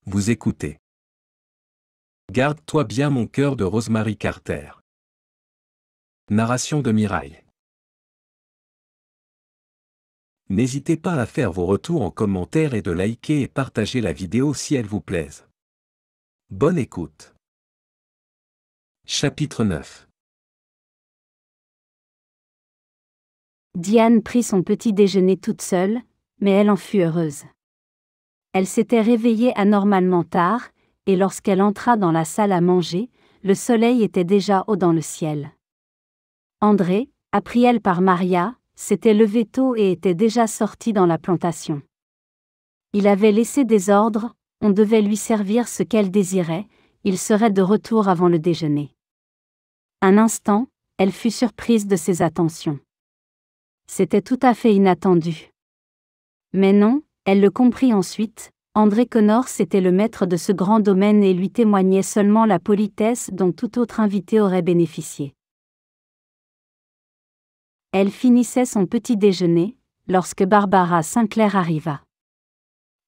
Vous écoutez. Garde-toi bien mon cœur de Rosemary Carter. Narration de Mirail. N'hésitez pas à faire vos retours en commentaire et de liker et partager la vidéo si elle vous plaise. Bonne écoute. Chapitre 9. Diane prit son petit déjeuner toute seule, mais elle en fut heureuse. Elle s'était réveillée anormalement tard, et lorsqu'elle entra dans la salle à manger, le soleil était déjà haut dans le ciel. André, appris elle par Maria, s'était levé tôt et était déjà sorti dans la plantation. Il avait laissé des ordres, on devait lui servir ce qu'elle désirait, il serait de retour avant le déjeuner. Un instant, elle fut surprise de ses attentions. C'était tout à fait inattendu. Mais non, elle le comprit ensuite, André Connors était le maître de ce grand domaine et lui témoignait seulement la politesse dont tout autre invité aurait bénéficié. Elle finissait son petit déjeuner, lorsque Barbara Sinclair arriva.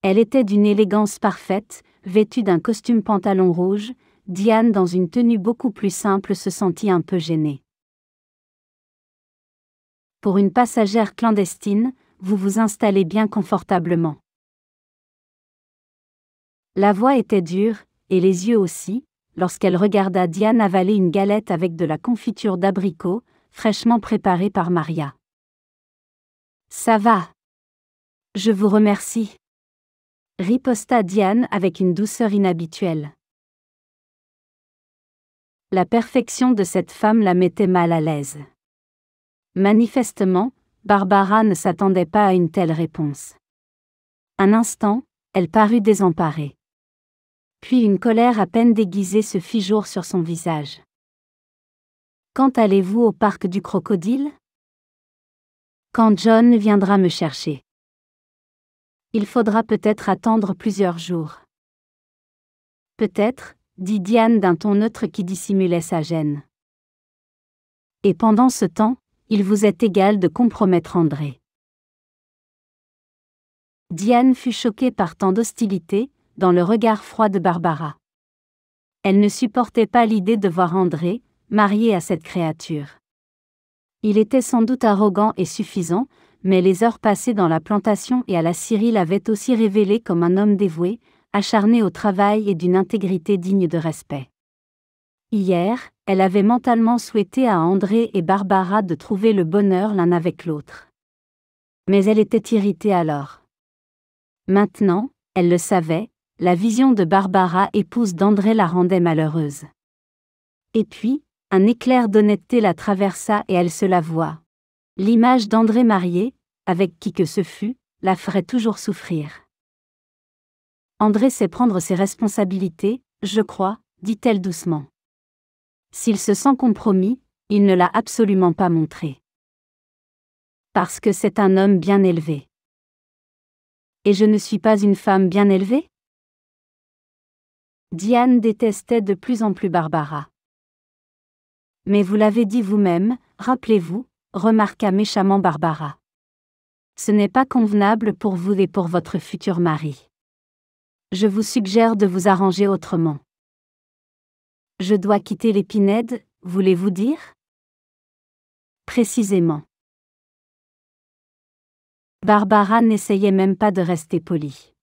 Elle était d'une élégance parfaite, vêtue d'un costume pantalon rouge. Diane, dans une tenue beaucoup plus simple, se sentit un peu gênée. Pour une passagère clandestine, vous vous installez bien confortablement. La voix était dure, et les yeux aussi, lorsqu'elle regarda Diane avaler une galette avec de la confiture d'abricot, fraîchement préparée par Maria. Ça va. Je vous remercie. Riposta Diane avec une douceur inhabituelle. La perfection de cette femme la mettait mal à l'aise. Manifestement, Barbara ne s'attendait pas à une telle réponse. Un instant, elle parut désemparée. Puis une colère à peine déguisée se fit jour sur son visage. Quand allez-vous au parc du crocodile ? Quand John viendra me chercher. Il faudra peut-être attendre plusieurs jours. Peut-être, dit Diane d'un ton neutre qui dissimulait sa gêne. Et pendant ce temps, il vous est égal de compromettre André. Diane fut choquée par tant d'hostilité, dans le regard froid de Barbara. Elle ne supportait pas l'idée de voir André, marié à cette créature. Il était sans doute arrogant et suffisant, mais les heures passées dans la plantation et à la scierie l'avaient aussi révélé comme un homme dévoué, acharné au travail et d'une intégrité digne de respect. Hier, elle avait mentalement souhaité à André et Barbara de trouver le bonheur l'un avec l'autre. Mais elle était irritée alors. Maintenant, elle le savait, la vision de Barbara, épouse d'André, la rendait malheureuse. Et puis, un éclair d'honnêteté la traversa et elle se l'avoua. L'image d'André marié, avec qui que ce fût, la ferait toujours souffrir. André sait prendre ses responsabilités, je crois, dit-elle doucement. S'il se sent compromis, il ne l'a absolument pas montré. Parce que c'est un homme bien élevé. Et je ne suis pas une femme bien élevée ? Diane détestait de plus en plus Barbara. Mais vous l'avez dit vous-même, rappelez-vous, remarqua méchamment Barbara. Ce n'est pas convenable pour vous et pour votre futur mari. Je vous suggère de vous arranger autrement. Je dois quitter l'Épinède, voulez-vous dire ? Précisément. Barbara n'essayait même pas de rester polie.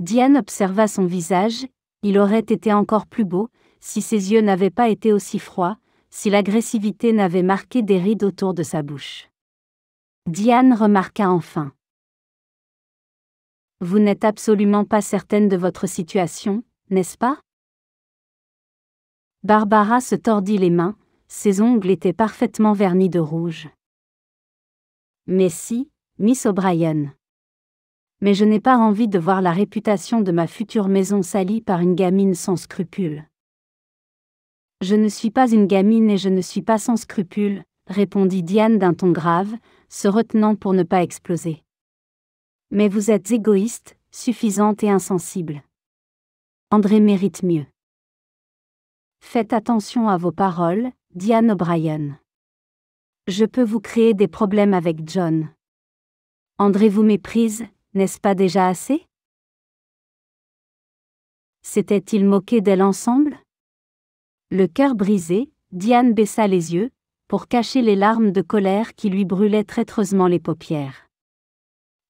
Diane observa son visage, il aurait été encore plus beau, si ses yeux n'avaient pas été aussi froids, si l'agressivité n'avait marqué des rides autour de sa bouche. Diane remarqua enfin. Vous n'êtes absolument pas certaine de votre situation, n'est-ce pas ? Barbara se tordit les mains, ses ongles étaient parfaitement vernis de rouge. Mais si, Miss O'Brien. Mais je n'ai pas envie de voir la réputation de ma future maison salie par une gamine sans scrupules. Je ne suis pas une gamine et je ne suis pas sans scrupules, répondit Diane d'un ton grave, se retenant pour ne pas exploser. Mais vous êtes égoïste, suffisante et insensible. André mérite mieux. Faites attention à vos paroles, Diane O'Brien. Je peux vous créer des problèmes avec John. André vous méprise, n'est-ce pas déjà assez ? S'étaient-ils moqués d'elle ensemble? Le cœur brisé, Diane baissa les yeux, pour cacher les larmes de colère qui lui brûlaient traîtreusement les paupières.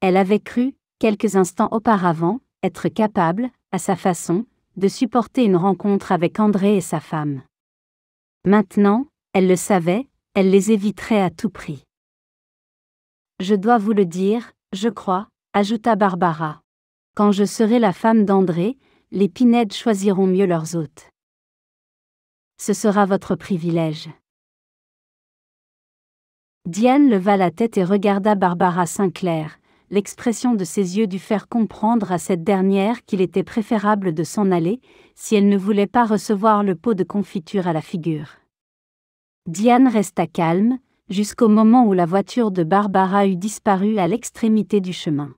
Elle avait cru, quelques instants auparavant, être capable, à sa façon, de supporter une rencontre avec André et sa femme. Maintenant, elle le savait, elle les éviterait à tout prix. Je dois vous le dire, je crois, ajouta Barbara. Quand je serai la femme d'André, les Pinède choisiront mieux leurs hôtes. Ce sera votre privilège. Diane leva la tête et regarda Barbara Sinclair. L'expression de ses yeux dut faire comprendre à cette dernière qu'il était préférable de s'en aller, si elle ne voulait pas recevoir le pot de confiture à la figure. Diane resta calme, jusqu'au moment où la voiture de Barbara eut disparu à l'extrémité du chemin.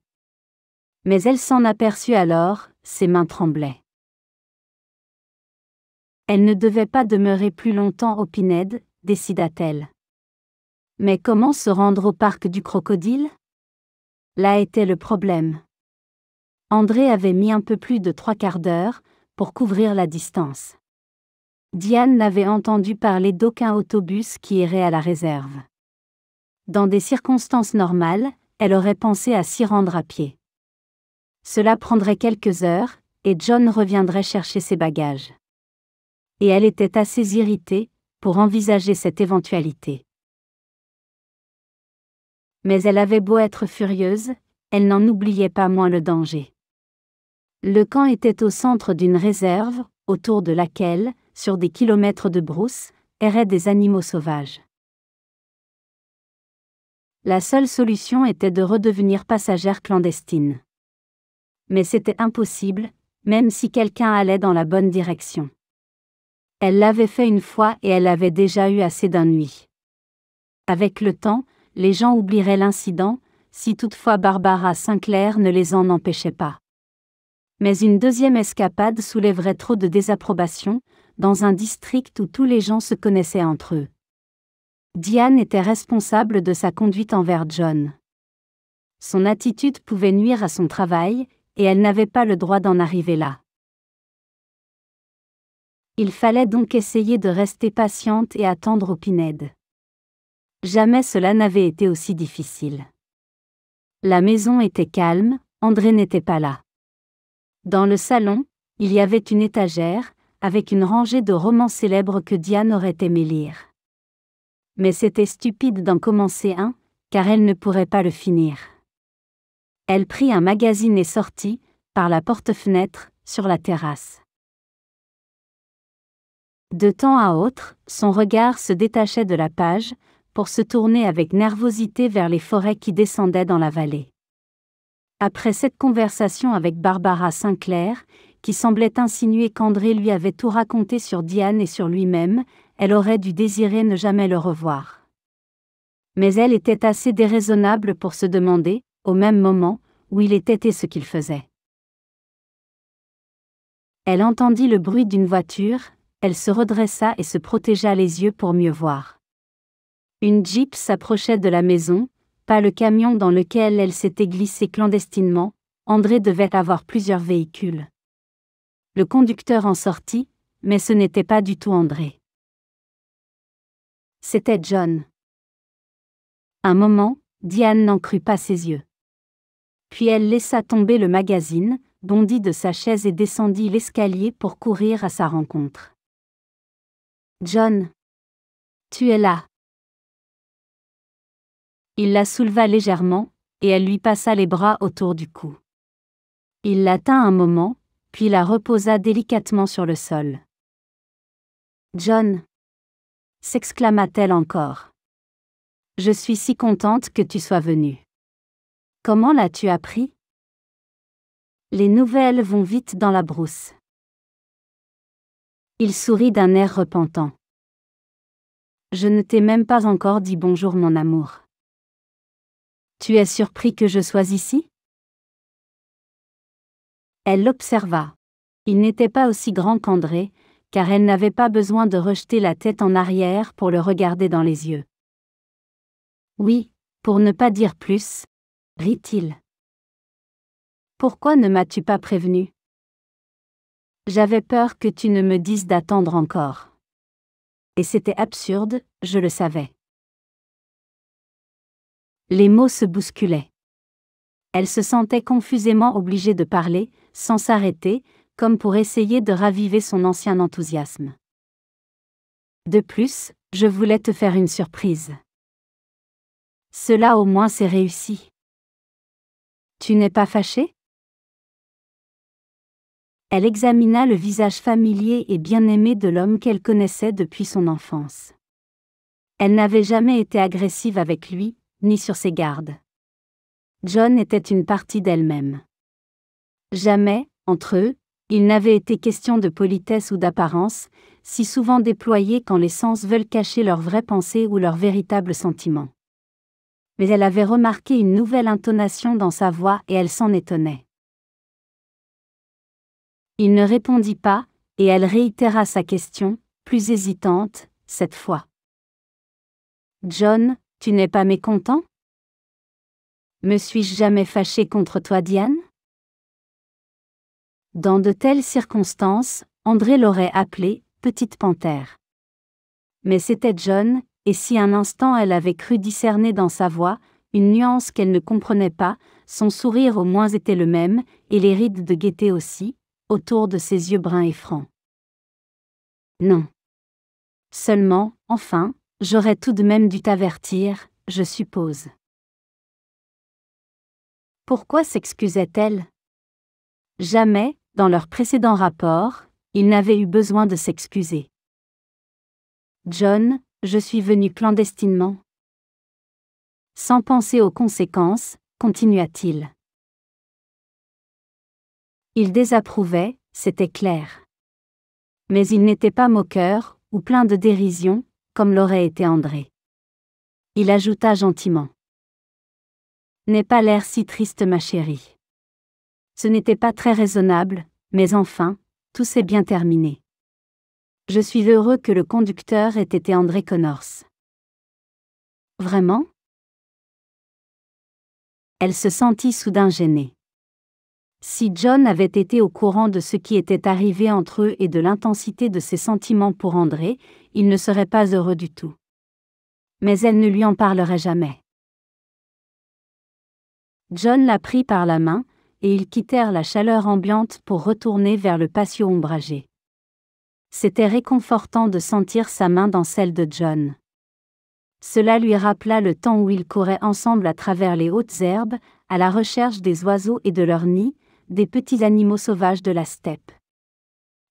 Mais elle s'en aperçut alors, ses mains tremblaient. Elle ne devait pas demeurer plus longtemps au Pinède, décida-t-elle. Mais comment se rendre au parc du Crocodile? Là était le problème. André avait mis un peu plus de 3/4 d'heure pour couvrir la distance. Diane n'avait entendu parler d'aucun autobus qui irait à la réserve. Dans des circonstances normales, elle aurait pensé à s'y rendre à pied. Cela prendrait quelques heures, et John reviendrait chercher ses bagages. Et elle était assez irritée pour envisager cette éventualité. Mais elle avait beau être furieuse, elle n'en oubliait pas moins le danger. Le camp était au centre d'une réserve, autour de laquelle, sur des kilomètres de brousse, erraient des animaux sauvages. La seule solution était de redevenir passagère clandestine. Mais c'était impossible, même si quelqu'un allait dans la bonne direction. Elle l'avait fait une fois et elle avait déjà eu assez d'ennui. Avec le temps, les gens oublieraient l'incident, si toutefois Barbara Sinclair ne les en empêchait pas. Mais une deuxième escapade soulèverait trop de désapprobation, dans un district où tous les gens se connaissaient entre eux. Diane était responsable de sa conduite envers John. Son attitude pouvait nuire à son travail, et elle n'avait pas le droit d'en arriver là. Il fallait donc essayer de rester patiente et attendre au Pinède. Jamais cela n'avait été aussi difficile. La maison était calme, André n'était pas là. Dans le salon, il y avait une étagère, avec une rangée de romans célèbres que Diane aurait aimé lire. Mais c'était stupide d'en commencer un, car elle ne pourrait pas le finir. Elle prit un magazine et sortit, par la porte-fenêtre, sur la terrasse. De temps à autre, son regard se détachait de la page, pour se tourner avec nervosité vers les forêts qui descendaient dans la vallée. Après cette conversation avec Barbara Sinclair, qui semblait insinuer qu'André lui avait tout raconté sur Diane et sur lui-même, elle aurait dû désirer ne jamais le revoir. Mais elle était assez déraisonnable pour se demander, au même moment, où il était et ce qu'il faisait. Elle entendit le bruit d'une voiture, elle se redressa et se protégea les yeux pour mieux voir. Une Jeep s'approchait de la maison, pas le camion dans lequel elle s'était glissée clandestinement. André devait avoir plusieurs véhicules. Le conducteur en sortit, mais ce n'était pas du tout André. C'était John. Un moment, Diane n'en crut pas ses yeux. Puis elle laissa tomber le magazine, bondit de sa chaise et descendit l'escalier pour courir à sa rencontre. « John, tu es là. » Il la souleva légèrement, et elle lui passa les bras autour du cou. Il la tint un moment, puis la reposa délicatement sur le sol. « John !» s'exclama-t-elle encore. « Je suis si contente que tu sois venu. Comment l'as-tu appris ? Les nouvelles vont vite dans la brousse. » Il sourit d'un air repentant. « Je ne t'ai même pas encore dit bonjour mon amour. Tu es surpris que je sois ici ? » Elle l'observa. Il n'était pas aussi grand qu'André, car elle n'avait pas besoin de rejeter la tête en arrière pour le regarder dans les yeux. « Oui, pour ne pas dire plus, » rit-il. « Pourquoi ne m'as-tu pas prévenu ? J'avais peur que tu ne me dises d'attendre encore. Et c'était absurde, je le savais. Les mots se bousculaient. Elle se sentait confusément obligée de parler, sans s'arrêter, comme pour essayer de raviver son ancien enthousiasme. De plus, je voulais te faire une surprise. Cela au moins s'est réussi. Tu n'es pas fâché ? Elle examina le visage familier et bien-aimé de l'homme qu'elle connaissait depuis son enfance. Elle n'avait jamais été agressive avec lui, ni sur ses gardes. John était une partie d'elle-même. Jamais, entre eux, il n'avait été question de politesse ou d'apparence, si souvent déployées quand les sens veulent cacher leurs vraies pensées ou leurs véritables sentiments. Mais elle avait remarqué une nouvelle intonation dans sa voix et elle s'en étonnait. Il ne répondit pas, et elle réitéra sa question, plus hésitante, cette fois. John, tu n'es pas mécontent ? Me suis-je jamais fâché contre toi, Diane ? Dans de telles circonstances, André l'aurait appelée « petite panthère ». Mais c'était John, et si un instant elle avait cru discerner dans sa voix une nuance qu'elle ne comprenait pas, son sourire au moins était le même, et les rides de gaieté aussi, autour de ses yeux bruns et francs. Non. Seulement, enfin, j'aurais tout de même dû t'avertir, je suppose. Pourquoi s'excusait-elle ? Jamais, dans leur précédent rapport, il n'avait eu besoin de s'excuser. John, je suis venu clandestinement. Sans penser aux conséquences, continua-t-il. Il désapprouvait, c'était clair. Mais il n'était pas moqueur, ou plein de dérision, comme l'aurait été André. Il ajouta gentiment. N'aie pas l'air si triste, ma chérie. Ce n'était pas très raisonnable, mais enfin, tout s'est bien terminé. Je suis heureux que le conducteur ait été André Connors. Vraiment ? Elle se sentit soudain gênée. Si John avait été au courant de ce qui était arrivé entre eux et de l'intensité de ses sentiments pour André, il ne serait pas heureux du tout. Mais elle ne lui en parlerait jamais. John la prit par la main, et ils quittèrent la chaleur ambiante pour retourner vers le patio ombragé. C'était réconfortant de sentir sa main dans celle de John. Cela lui rappela le temps où ils couraient ensemble à travers les hautes herbes, à la recherche des oiseaux et de leurs nids, des petits animaux sauvages de la steppe.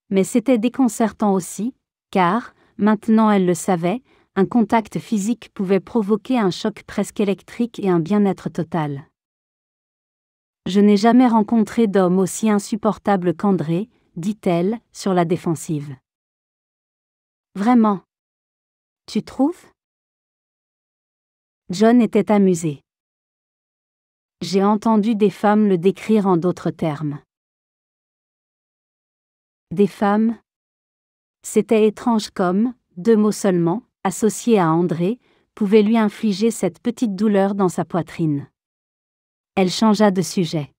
Mais c'était déconcertant aussi, car, maintenant elle le savait, un contact physique pouvait provoquer un choc presque électrique et un bien-être total. Je n'ai jamais rencontré d'homme aussi insupportable qu'André, dit-elle, sur la défensive. Vraiment ? Tu trouves ? John était amusé. J'ai entendu des femmes le décrire en d'autres termes. Des femmes ? C'était étrange comme, 2 mots seulement, associés à André, pouvaient lui infliger cette petite douleur dans sa poitrine. Elle changea de sujet.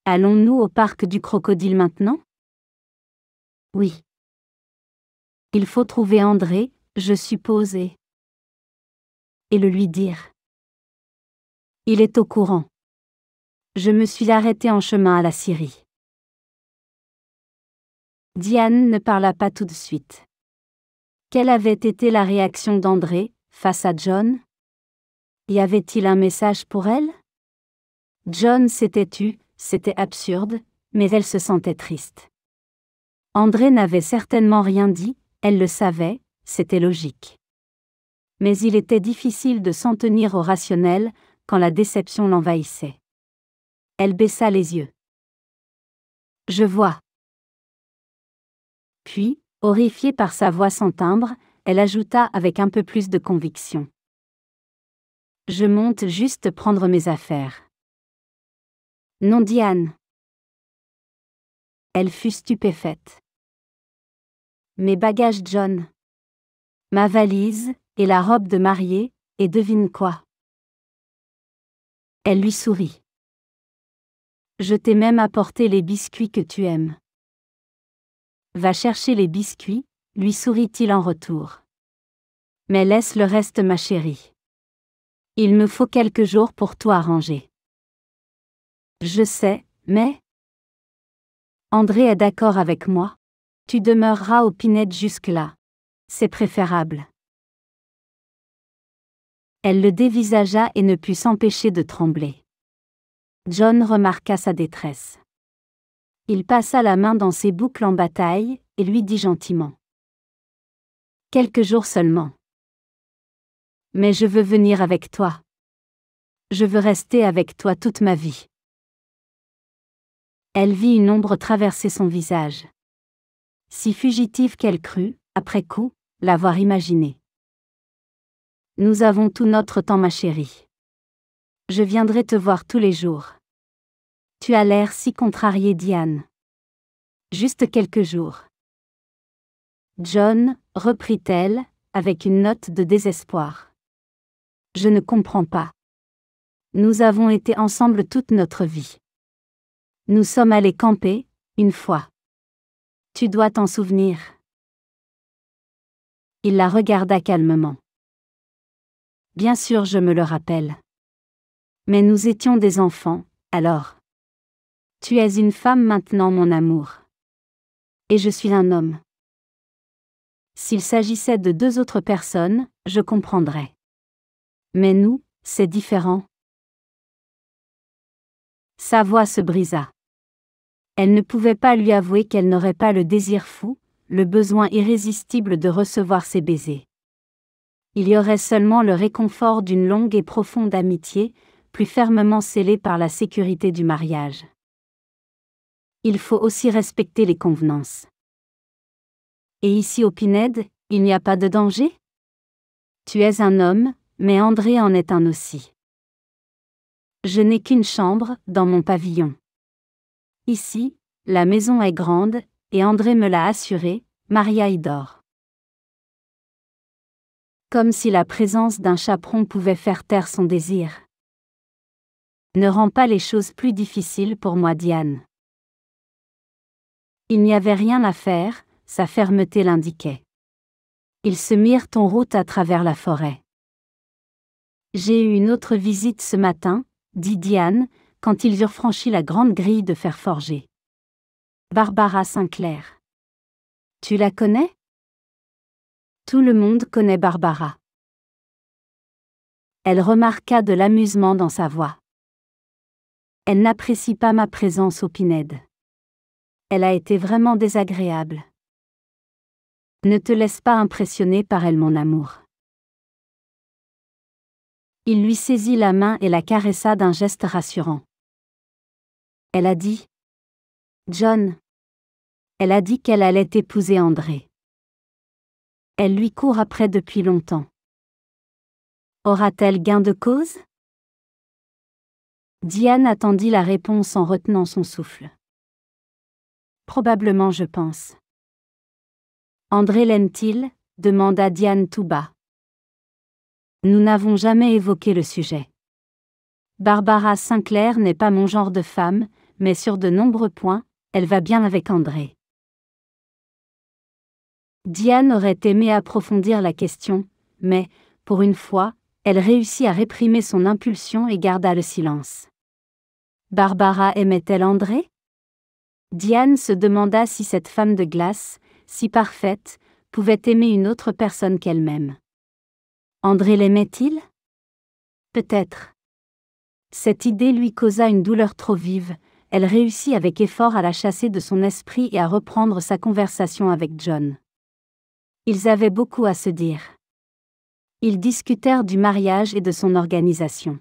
Allons-nous au parc du crocodile maintenant ? Oui. Il faut trouver André, je suppose, et le lui dire. Il est au courant. Je me suis arrêtée en chemin à la Syrie. Diane ne parla pas tout de suite. Quelle avait été la réaction d'André, face à John ? Y avait-il un message pour elle ? John s'était tu, c'était absurde, mais elle se sentait triste. André n'avait certainement rien dit, elle le savait, c'était logique. Mais il était difficile de s'en tenir au rationnel, quand la déception l'envahissait. Elle baissa les yeux. Je vois. Puis, horrifiée par sa voix sans timbre, elle ajouta avec un peu plus de conviction. Je monte juste prendre mes affaires. Non, Diane. Elle fut stupéfaite. Mes bagages, John. Ma valise, et la robe de mariée, et devine quoi. Elle lui sourit. Je t'ai même apporté les biscuits que tu aimes. Va chercher les biscuits, lui sourit-il en retour. Mais laisse le reste, ma chérie. Il me faut quelques jours pour tout arranger. Je sais, mais... André est d'accord avec moi. Tu demeureras au Pinède jusque-là. C'est préférable. Elle le dévisagea et ne put s'empêcher de trembler. John remarqua sa détresse. Il passa la main dans ses boucles en bataille, et lui dit gentiment. Quelques jours seulement. Mais je veux venir avec toi. Je veux rester avec toi toute ma vie. Elle vit une ombre traverser son visage. Si fugitive qu'elle crut, après coup, l'avoir imaginée. Nous avons tout notre temps, ma chérie. Je viendrai te voir tous les jours. Tu as l'air si contrariée, Diane. Juste quelques jours. John, reprit-elle, avec une note de désespoir. Je ne comprends pas. Nous avons été ensemble toute notre vie. Nous sommes allés camper, une fois. Tu dois t'en souvenir. Il la regarda calmement. Bien sûr, je me le rappelle. Mais nous étions des enfants, alors. Tu es une femme maintenant, mon amour. Et je suis un homme. S'il s'agissait de deux autres personnes, je comprendrais. Mais nous, c'est différent. Sa voix se brisa. Elle ne pouvait pas lui avouer qu'elle n'aurait pas le désir fou, le besoin irrésistible de recevoir ses baisers. Il y aurait seulement le réconfort d'une longue et profonde amitié, plus fermement scellée par la sécurité du mariage. Il faut aussi respecter les convenances. Et ici au Pinède, il n'y a pas de danger? Tu es un homme, mais André en est un aussi. Je n'ai qu'une chambre, dans mon pavillon. Ici, la maison est grande, et André me l'a assuré, Maria y dort. Comme si la présence d'un chaperon pouvait faire taire son désir. Ne rends pas les choses plus difficiles pour moi, Diane. Il n'y avait rien à faire, sa fermeté l'indiquait. Ils se mirent en route à travers la forêt. J'ai eu une autre visite ce matin, dit Diane, quand ils eurent franchi la grande grille de fer forgé. Barbara Sinclair. Tu la connais? Tout le monde connaît Barbara. Elle remarqua de l'amusement dans sa voix. Elle n'apprécie pas ma présence au Pinède. Elle a été vraiment désagréable. Ne te laisse pas impressionner par elle, mon amour. Il lui saisit la main et la caressa d'un geste rassurant. Elle a dit. John. Elle a dit qu'elle allait épouser André. Elle lui court après depuis longtemps. Aura-t-elle gain de cause? Diane attendit la réponse en retenant son souffle. Probablement, je pense. André l'aime-t-il? Demanda Diane tout bas. Nous n'avons jamais évoqué le sujet. Barbara Sinclair n'est pas mon genre de femme, mais sur de nombreux points, elle va bien avec André. Diane aurait aimé approfondir la question, mais, pour une fois, elle réussit à réprimer son impulsion et garda le silence. Barbara aimait-elle André? Diane se demanda si cette femme de glace, si parfaite, pouvait aimer une autre personne qu'elle-même. André l'aimait-il? Peut-être. Cette idée lui causa une douleur trop vive, elle réussit avec effort à la chasser de son esprit et à reprendre sa conversation avec John. Ils avaient beaucoup à se dire. Ils discutèrent du mariage et de son organisation.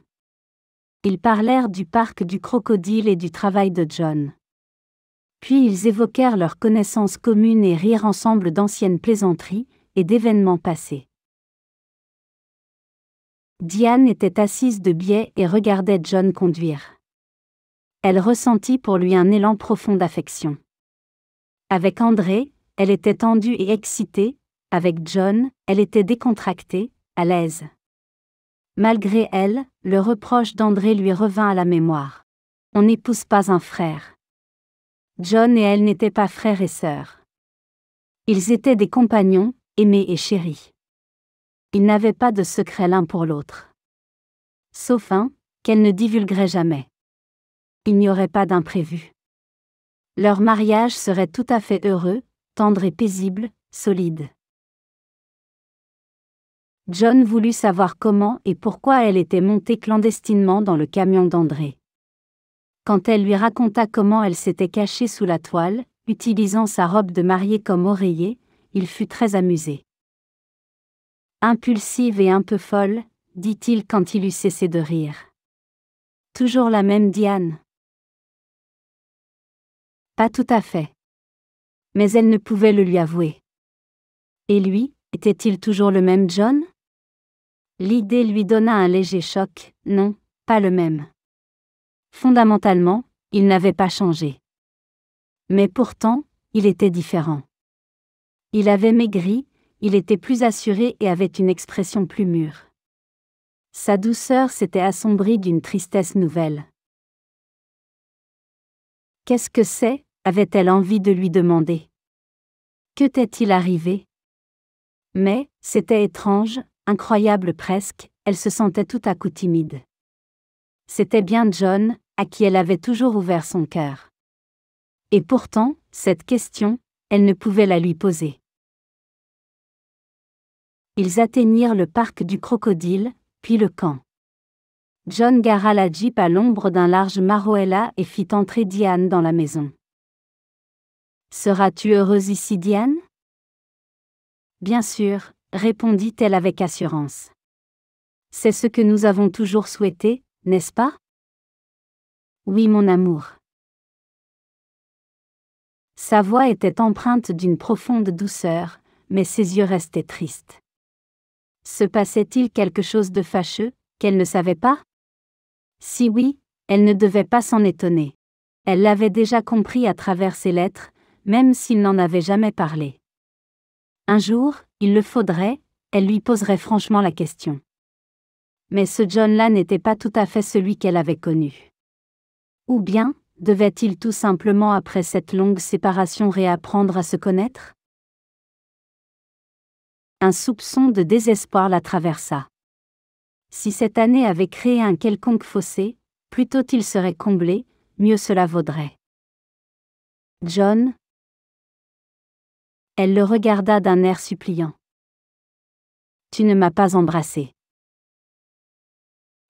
Ils parlèrent du parc du crocodile et du travail de John. Puis ils évoquèrent leurs connaissances communes et rirent ensemble d'anciennes plaisanteries et d'événements passés. Diane était assise de biais et regardait John conduire. Elle ressentit pour lui un élan profond d'affection. Avec André, elle était tendue et excitée, avec John, elle était décontractée, à l'aise. Malgré elle, le reproche d'André lui revint à la mémoire. On n'épouse pas un frère. John et elle n'étaient pas frères et sœurs. Ils étaient des compagnons, aimés et chéris. Ils n'avaient pas de secret l'un pour l'autre. Sauf un, qu'elle ne divulguerait jamais. Il n'y aurait pas d'imprévu. Leur mariage serait tout à fait heureux, tendre et paisible, solide. John voulut savoir comment et pourquoi elle était montée clandestinement dans le camion d'André. Quand elle lui raconta comment elle s'était cachée sous la toile, utilisant sa robe de mariée comme oreiller, il fut très amusé. Impulsive et un peu folle, dit-il quand il eut cessé de rire. Toujours la même Diane. Pas tout à fait. Mais elle ne pouvait le lui avouer. Et lui, était-il toujours le même John? L'idée lui donna un léger choc, non, pas le même. Fondamentalement, il n'avait pas changé. Mais pourtant, il était différent. Il avait maigri, il était plus assuré et avait une expression plus mûre. Sa douceur s'était assombrie d'une tristesse nouvelle. Qu'est-ce que c'est? Avait-elle envie de lui demander. Que t'est-il arrivé? Mais, c'était étrange, incroyable presque, elle se sentait tout à coup timide. C'était bien John, à qui elle avait toujours ouvert son cœur. Et pourtant, cette question, elle ne pouvait la lui poser. Ils atteignirent le parc du Crocodile, puis le camp. John gara la Jeep à l'ombre d'un large Maroella et fit entrer Diane dans la maison. « Seras-tu heureuse ici, Diane ?» « Bien sûr, » répondit-elle avec assurance. « C'est ce que nous avons toujours souhaité, n'est-ce pas ? » « Oui, mon amour. » Sa voix était empreinte d'une profonde douceur, mais ses yeux restaient tristes. Se passait-il quelque chose de fâcheux, qu'elle ne savait pas? Si oui, elle ne devait pas s'en étonner. Elle l'avait déjà compris à travers ses lettres, même s'il n'en avait jamais parlé. Un jour, il le faudrait, elle lui poserait franchement la question. Mais ce John-là n'était pas tout à fait celui qu'elle avait connu. Ou bien, devait-il tout simplement après cette longue séparation réapprendre à se connaître? Un soupçon de désespoir la traversa. Si cette année avait créé un quelconque fossé, plus tôt il serait comblé, mieux cela vaudrait. John? Elle le regarda d'un air suppliant. Tu ne m'as pas embrassé.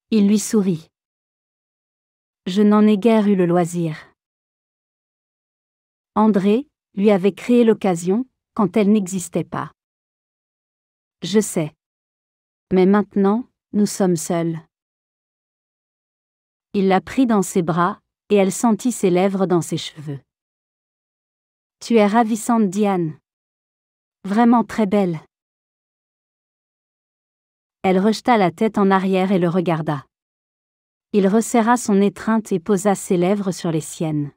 Il lui sourit. Je n'en ai guère eu le loisir. André, lui avait créé l'occasion, quand elle n'existait pas. Je sais. Mais maintenant, nous sommes seuls. Il la prit dans ses bras, et elle sentit ses lèvres dans ses cheveux. Tu es ravissante, Diane. Vraiment très belle. Elle rejeta la tête en arrière et le regarda. Il resserra son étreinte et posa ses lèvres sur les siennes.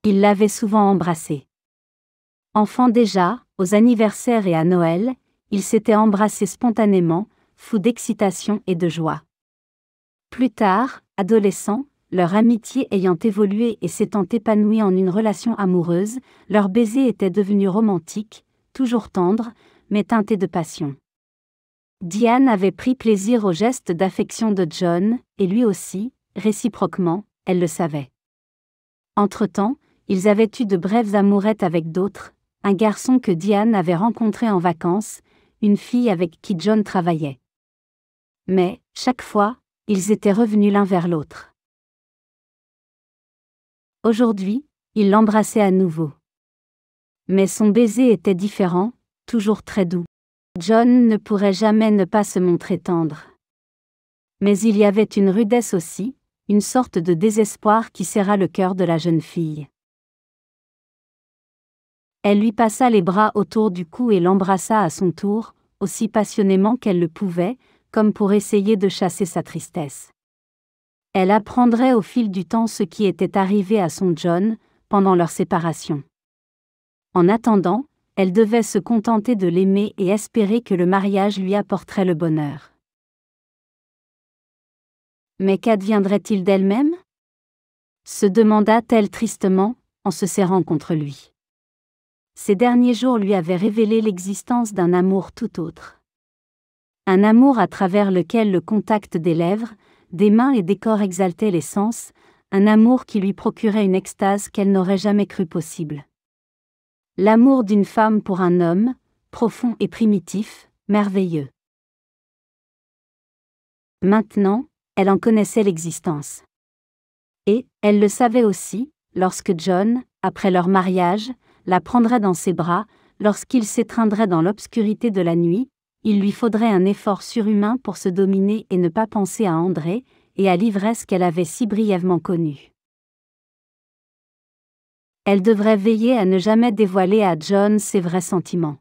Il l'avait souvent embrassée. Enfant déjà, aux anniversaires et à Noël, ils s'étaient embrassés spontanément, fous d'excitation et de joie. Plus tard, adolescents, leur amitié ayant évolué et s'étant épanouie en une relation amoureuse, leur baiser était devenu romantique, toujours tendre, mais teinté de passion. Diane avait pris plaisir aux gestes d'affection de John, et lui aussi, réciproquement, elle le savait. Entre-temps, ils avaient eu de brèves amourettes avec d'autres, un garçon que Diane avait rencontré en vacances, une fille avec qui John travaillait. Mais, chaque fois, ils étaient revenus l'un vers l'autre. Aujourd'hui, il l'embrassait à nouveau. Mais son baiser était différent, toujours très doux. John ne pourrait jamais ne pas se montrer tendre. Mais il y avait une rudesse aussi, une sorte de désespoir qui serra le cœur de la jeune fille. Elle lui passa les bras autour du cou et l'embrassa à son tour, aussi passionnément qu'elle le pouvait, comme pour essayer de chasser sa tristesse. Elle apprendrait au fil du temps ce qui était arrivé à son John, pendant leur séparation. En attendant, elle devait se contenter de l'aimer et espérer que le mariage lui apporterait le bonheur. Mais qu'adviendrait-il d'elle-même? Se demanda-t-elle tristement, en se serrant contre lui. ces derniers jours lui avaient révélé l'existence d'un amour tout autre. Un amour à travers lequel le contact des lèvres, des mains et des corps exaltait les sens, un amour qui lui procurait une extase qu'elle n'aurait jamais cru possible. L'amour d'une femme pour un homme, profond et primitif, merveilleux. Maintenant, elle en connaissait l'existence. Et, elle le savait aussi, lorsque John, après leur mariage, la prendrait dans ses bras, lorsqu'il s'étreindrait dans l'obscurité de la nuit, il lui faudrait un effort surhumain pour se dominer et ne pas penser à André, et à l'ivresse qu'elle avait si brièvement connue. Elle devrait veiller à ne jamais dévoiler à John ses vrais sentiments.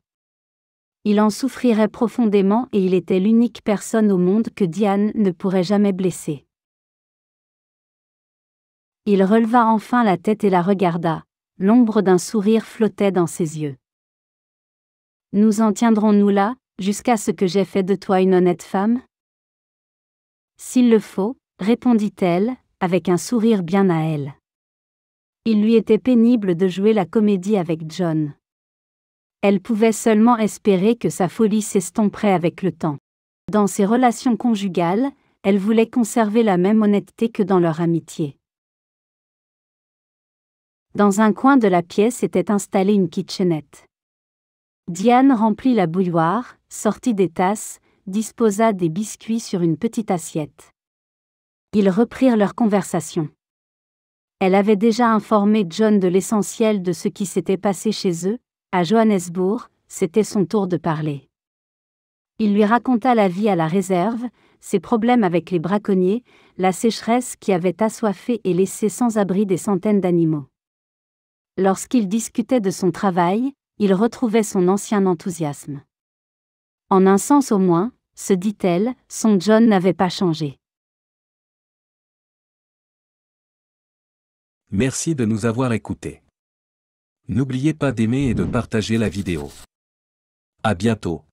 Il en souffrirait profondément et il était l'unique personne au monde que Diane ne pourrait jamais blesser. Il releva enfin la tête et la regarda, l'ombre d'un sourire flottait dans ses yeux. « Nous en tiendrons-nous là, jusqu'à ce que j'aie fait de toi une honnête femme ? » S'il le faut, répondit-elle, avec un sourire bien à elle. Il lui était pénible de jouer la comédie avec John. Elle pouvait seulement espérer que sa folie s'estomperait avec le temps. Dans ses relations conjugales, elle voulait conserver la même honnêteté que dans leur amitié. Dans un coin de la pièce était installée une kitchenette. Diane remplit la bouilloire, sortit des tasses, disposa des biscuits sur une petite assiette. Ils reprirent leur conversation. Elle avait déjà informé John de l'essentiel de ce qui s'était passé chez eux, à Johannesburg, c'était son tour de parler. Il lui raconta la vie à la réserve, ses problèmes avec les braconniers, la sécheresse qui avait assoiffé et laissé sans abri des centaines d'animaux. Lorsqu'il discutait de son travail, il retrouvait son ancien enthousiasme. En un sens au moins, se dit-elle, son John n'avait pas changé. Merci de nous avoir écoutés. N'oubliez pas d'aimer et de partager la vidéo. À bientôt.